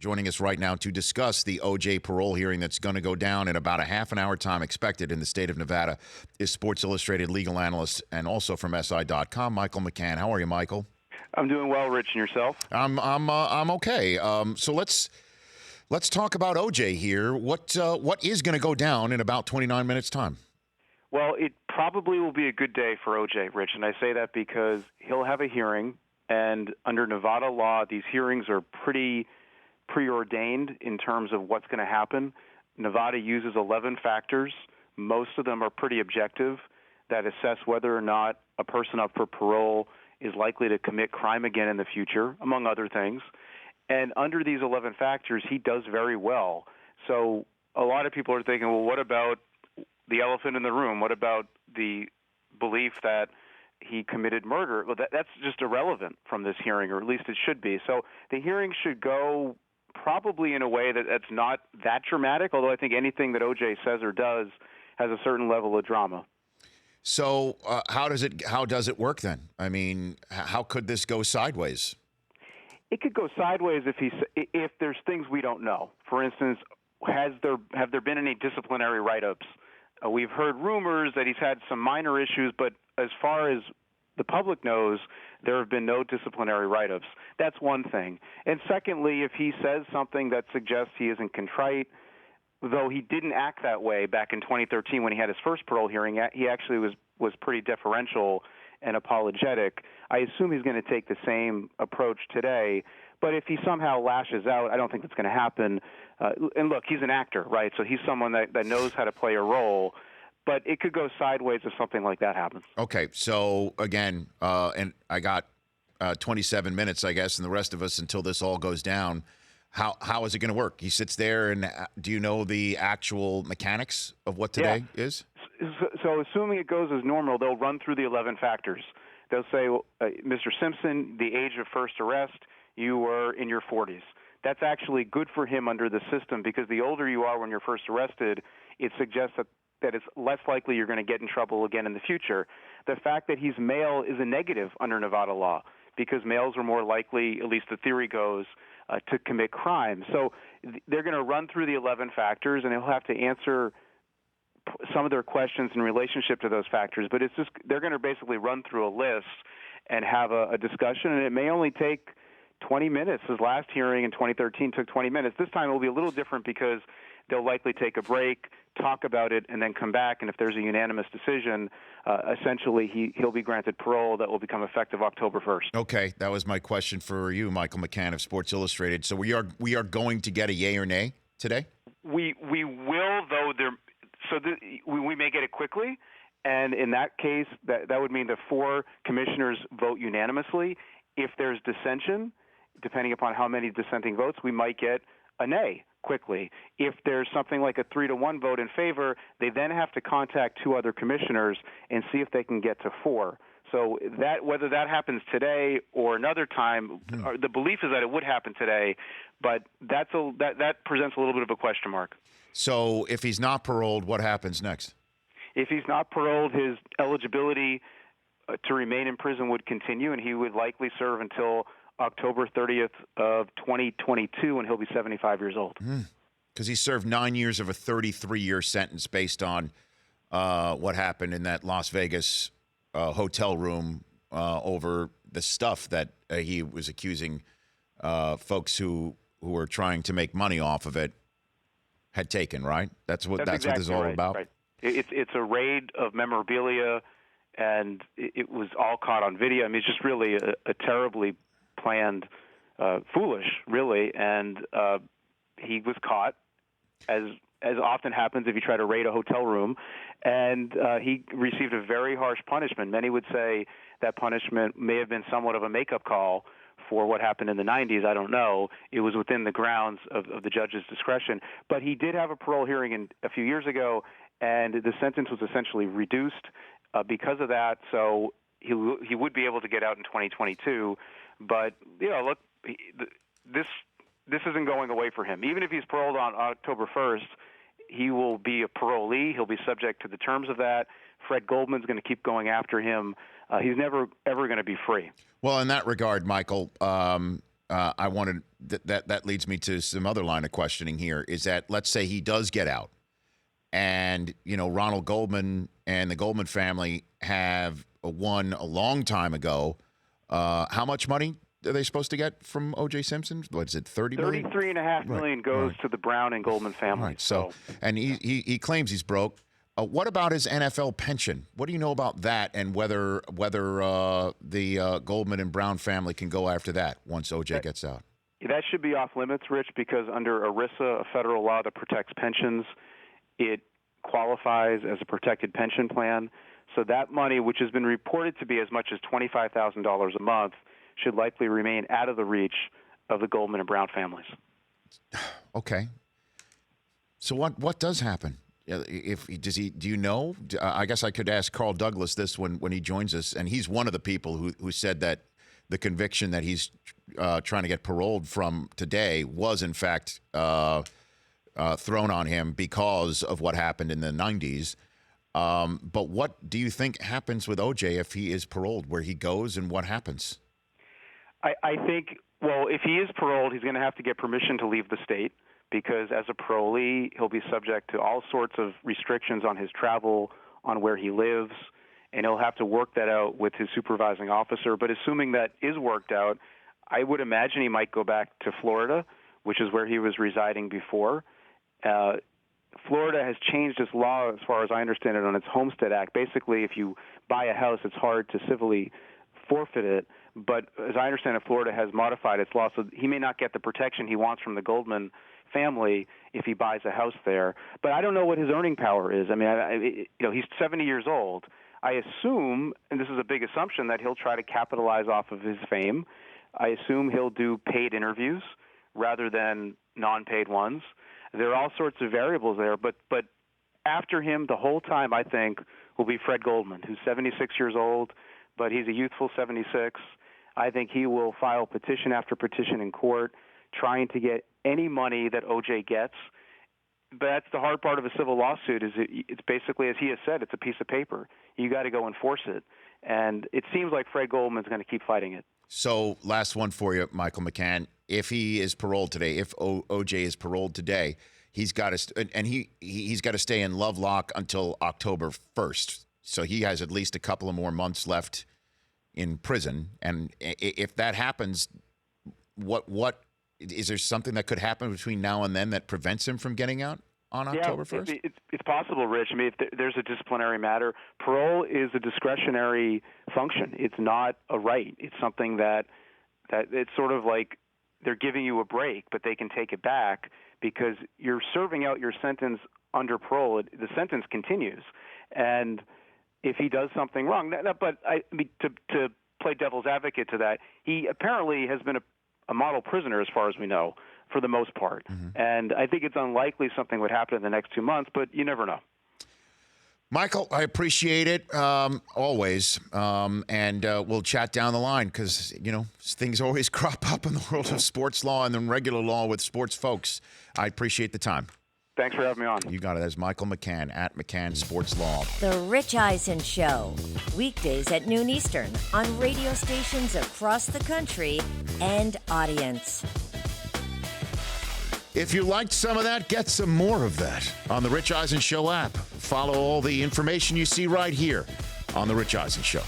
Joining us right now to discuss the O.J. parole hearing that's going to go down in about a half an hour time expected in the state of Nevada is Sports Illustrated legal analyst and also from SI.com, Michael McCann. How are you, Michael? I'm doing well, Rich, and yourself? I'm okay. So let's talk about O.J. here. What is going to go down in about 29 minutes time? Well, it probably will be a good day for O.J., Rich, and I say that because he'll have a hearing, and under Nevada law, these hearings are pretty preordained in terms of what's going to happen. Nevada uses 11 factors. Most of them are pretty objective that assess whether or not a person up for parole is likely to commit crime again in the future, among other things. And under these 11 factors, he does very well. So a lot of people are thinking, well, what about the elephant in the room? What about the belief that he committed murder? Well, that's just irrelevant from this hearing, or at least it should be. So the hearing should go probably in a way that's not that dramatic, although I think anything that O.J. says or does has a certain level of drama. So how does it work then? I mean, how could this go sideways? It could go sideways if there's things we don't know. For instance, have there been any disciplinary write-ups? We've heard rumors that he's had some minor issues, but as far as the public knows, there have been no disciplinary write-ups. That's one thing. And secondly, if he says something that suggests he isn't contrite, though he didn't act that way back in 2013 when he had his first parole hearing, he actually was pretty deferential and apologetic. I assume he's going to take the same approach today. But if he somehow lashes out, I don't think that's going to happen. And look, he's an actor, right? So he's someone that knows how to play a role. But it could go sideways if something like that happens. Okay, so again, and I got 27 minutes, I guess, and the rest of us until this all goes down. How is it going to work? He sits there, and do you know the actual mechanics of what today is? So assuming it goes as normal, they'll run through the 11 factors. They'll say, Mr. Simpson, the age of first arrest, you were in your 40s. That's actually good for him under the system because the older you are when you're first arrested, it suggests that it's less likely you're going to get in trouble again in the future. The fact that he's male is a negative under Nevada law because males are more likely, at least the theory goes, to commit crime. So they're going to run through the 11 factors, and he'll have to answer some of their questions in relationship to those factors. But it's just they're going to basically run through a list and have a discussion, and it may only take 20 minutes. His last hearing in 2013 took 20 minutes. This time it will be a little different because they'll likely take a break, talk about it, and then come back. And if there's a unanimous decision, essentially he'll be granted parole that will become effective October 1st. Okay, that was my question for you, Michael McCann of Sports Illustrated. So we are going to get a yay or nay today? We will, though. We may get it quickly. And in that case, that would mean that 4 commissioners vote unanimously. If there's dissension, depending upon how many dissenting votes, we might get a nay quickly. If there's something like a 3-1 vote in favor, they then have to contact 2 other commissioners and see if they can get to 4. So that whether that happens today or another time, the belief is that it would happen today, but that presents a little bit of a question mark. So if he's not paroled, what happens next? If he's not paroled, his eligibility to remain in prison would continue, and he would likely serve until October 30th of 2022, and he'll be 75 years old. Because he served 9 years of a 33-year sentence based on what happened in that Las Vegas hotel room over the stuff that he was accusing folks who were trying to make money off of it had taken, right? That's exactly what this is all right, about? Right. It's a raid of memorabilia, and it was all caught on video. I mean, it's just really a terribly planned, foolish, really, and he was caught, as often happens if you try to raid a hotel room, and he received a very harsh punishment. Many would say that punishment may have been somewhat of a makeup call for what happened in the 90s. I don't know. It was within the grounds of the judge's discretion. But he did have a parole hearing a few years ago, and the sentence was essentially reduced because of that. So he would be able to get out in 2022. But, look, this isn't going away for him. Even if he's paroled on October 1st, he will be a parolee. He'll be subject to the terms of that. Fred Goldman's going to keep going after him. He's never, ever going to be free. Well, in that regard, Michael, I wanted that leads me to some other line of questioning here. Is that let's say he does get out, and Ronald Goldman and the Goldman family have won a long time ago. How much money are they supposed to get from O.J. Simpson? What is it, $30 million? $33.5 million goes to the Brown and Goldman family. Right. So, and he claims he's broke. What about his NFL pension? What do you know about that, and whether the Goldman and Brown family can go after that once O.J. gets out? That should be off limits, Rich, because under ERISA, a federal law that protects pensions, it qualifies as a protected pension plan. So that money, which has been reported to be as much as $25,000 a month, should likely remain out of the reach of the Goldman and Brown families. Okay. So what does happen? Do you know? I guess I could ask Carl Douglas this when he joins us, and he's one of the people who said that the conviction that he's trying to get paroled from today was in fact thrown on him because of what happened in the 90s. But what do you think happens with OJ if he is paroled? Where he goes and what happens? I think, well, if he is paroled, he's going to have to get permission to leave the state, because as a parolee, he'll be subject to all sorts of restrictions on his travel, on where he lives, and he'll have to work that out with his supervising officer. But assuming that is worked out, I would imagine he might go back to Florida, which is where he was residing before. Florida has changed its law, as far as I understand it, on its Homestead Act. Basically, if you buy a house, it's hard to civilly forfeit it. But as I understand it, Florida has modified its law, so he may not get the protection he wants from the Goldman family if he buys a house there. But I don't know what his earning power is. I mean, he's 70 years old. I assume, and this is a big assumption, that he'll try to capitalize off of his fame. I assume he'll do paid interviews rather than non-paid ones. There are all sorts of variables there, but after him the whole time, I think, will be Fred Goldman, who's 76 years old, but he's a youthful 76. I think he will file petition after petition in court trying to get any money that O.J. gets. But that's the hard part of a civil lawsuit, is it's basically, as he has said, it's a piece of paper. You got to go enforce it. And it seems like Fred Goldman's going to keep fighting it. So last one for you, Michael McCann. If he is paroled today, if O.J. is paroled today, he's got to he's got to stay in Lovelock until October 1st. So he has at least a couple of more months left in prison. And if that happens, what is there something that could happen between now and then that prevents him from getting out on October 1st? It's possible, Rich. I mean, if there's a disciplinary matter, parole is a discretionary function. It's not a right. It's something that it's sort of like they're giving you a break, but they can take it back because you're serving out your sentence under parole. The sentence continues. And if he does something wrong, but I mean, to play devil's advocate to that, he apparently has been a model prisoner as far as we know, for the most part. Mm-hmm. And I think it's unlikely something would happen in the next 2 months, but you never know. Michael, I appreciate it always, and we'll chat down the line because, things always crop up in the world of sports law and then regular law with sports folks. I appreciate the time. Thanks for having me on. You got it. That's Michael McCann at McCann Sports Law. The Rich Eisen Show, weekdays at noon Eastern on radio stations across the country and audience. If you liked some of that, get some more of that on the Rich Eisen Show app. Follow all the information you see right here on the Rich Eisen Show.